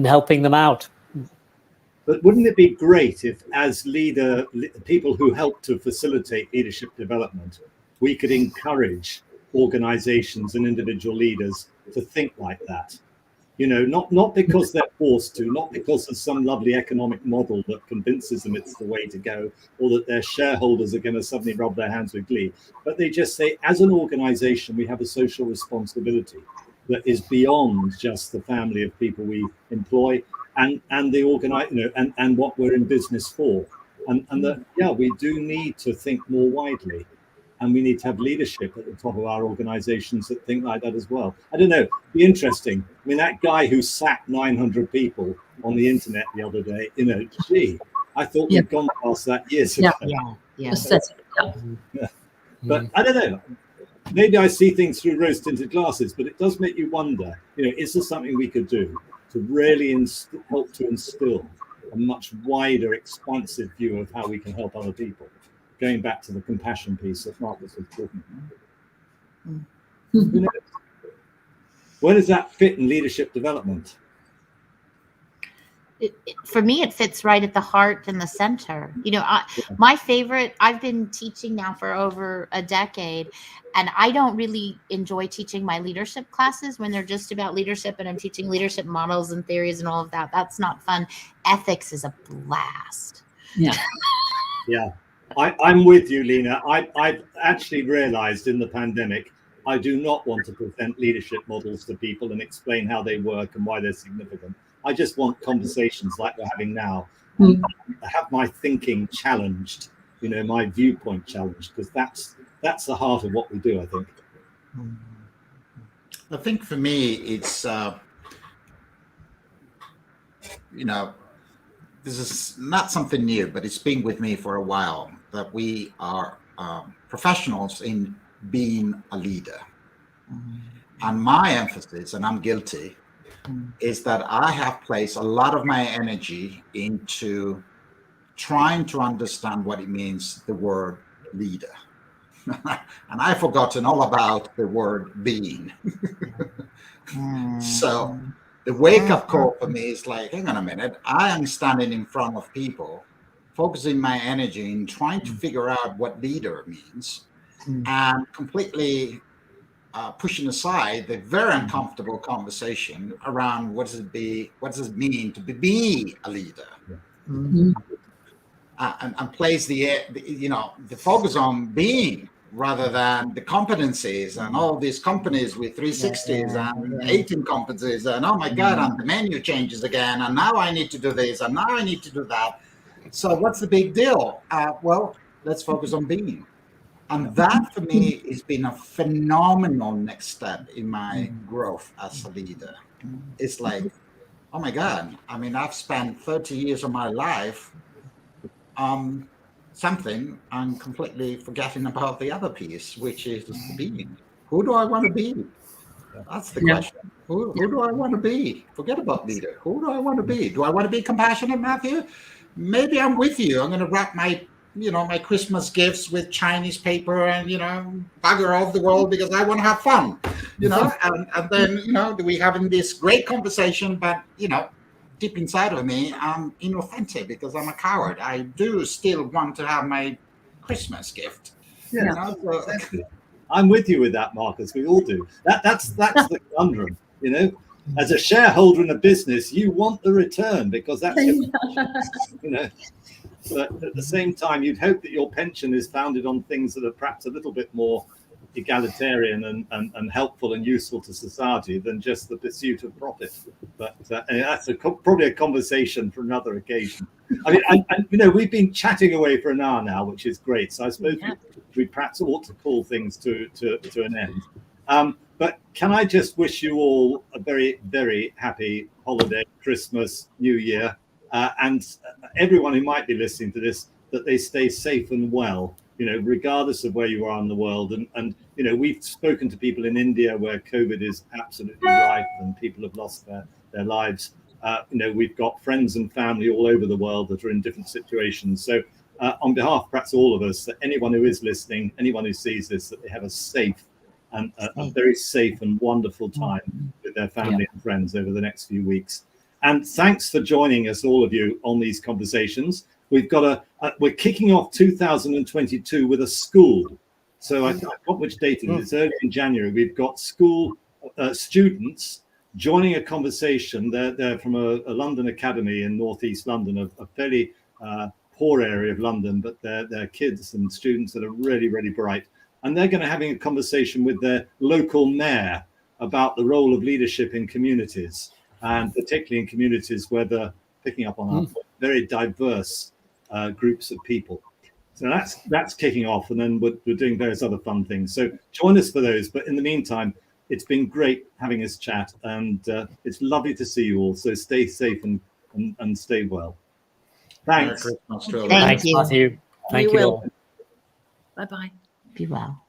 helping them out. But wouldn't it be great if, as people who help to facilitate leadership development, we could encourage organizations and individual leaders to think like that? You know, not because they're forced to, not because of some lovely economic model that convinces them it's the way to go, or that their shareholders are going to suddenly rub their hands with glee, but they just say, as an organization, we have a social responsibility that is beyond just the family of people we employ and the and what we're in business for, and that we do need to think more widely, and we need to have leadership at the top of our organizations that think like that as well. I don't know, it'd be interesting. I mean, that guy who sacked 900 people on the internet the other day, you know, I thought we'd gone past that years ago. But I don't know, maybe I see things through rose-tinted glasses, but it does make you wonder, you know, is there something we could do to really help to instill a much wider, expansive view of how we can help other people? Going back to the compassion piece that Marcus was talking about. You know, where does that fit in leadership development? For me, it fits right at the heart and the center. You know, my favorite, I've been teaching now for over a decade, and I don't really enjoy teaching my leadership classes when they're just about leadership and I'm teaching leadership models and theories and all of that. That's not fun. Ethics is a blast. Yeah. Yeah. I'm with you, Lena. I've actually realized in the pandemic, I do not want to present leadership models to people and explain how they work and why they're significant. I just want conversations like we're having now. I have my thinking challenged, you know, my viewpoint challenged, because that's the heart of what we do, I think. I think for me, it's, you know, this is not something new, but it's been with me for a while, that we are professionals in being a leader. And my emphasis, and I'm guilty, is that I have placed a lot of my energy into trying to understand what it means, the word leader. And I've forgotten all about the word being. So the wake-up call for me is like, hang on a minute, I am standing in front of people, focusing my energy in trying to figure out what leader means, and completely pushing aside the very uncomfortable conversation around what does it mean to be a leader, and place the focus on being rather than the competencies, and all these companies with 360s and 18 competencies, and oh my God, and the menu changes again, and now I need to do this, and now I need to do that. So what's the big deal? Well, let's focus on being. And that for me has been a phenomenal next step in my growth as a leader. It's like, oh my God, I mean, I've spent 30 years of my life on something and completely forgetting about the other piece, which is being. Who do I want to be? That's the question. Who do I want to be? Forget about leader. Who do I want to be? Do I want to be compassionate, Matthew? Maybe I'm with you. I'm going to wrap my Christmas gifts with Chinese paper and, bugger off the world because I want to have fun, and then, we having this great conversation, but, deep inside of me, I'm inauthentic because I'm a coward. I do still want to have my Christmas gift. Exactly. I'm with you with that, Marcus. We all do. That's the conundrum, As a shareholder in a business, you want the return because that's your, But at the same time, you'd hope that your pension is founded on things that are perhaps a little bit more egalitarian and helpful and useful to society than just the pursuit of profit. But that's probably a conversation for another occasion. I mean, we've been chatting away for an hour now, which is great. So I suppose we perhaps ought to call things to an end. But can I just wish you all a very, very happy holiday, Christmas, New Year. And everyone who might be listening to this, that they stay safe and well, regardless of where you are in the world. And we've spoken to people in India where COVID is absolutely rife and people have lost their lives. We've got friends and family all over the world that are in different situations. So on behalf, perhaps all of us, that anyone who is listening, anyone who sees this, that they have a safe and a very safe and wonderful time with their family and friends over the next few weeks. And thanks for joining us, all of you, on these conversations. We've got we're kicking off 2022 with a school. So I forgot which date it is. It's early in January. We've got school students joining a conversation. They're from a London academy in northeast London, a fairly poor area of London, but they're kids and students that are really, really bright. And they're going to having a conversation with their local mayor about the role of leadership in communities, and particularly in communities where they're picking up on our very diverse groups of people. So that's kicking off, and then we're doing various other fun things. So join us for those. But in the meantime, it's been great having this chat, and it's lovely to see you all. So stay safe and stay well. Thanks. Thank Thanks, you. Matthew. Thank you all. Bye-bye. Be well.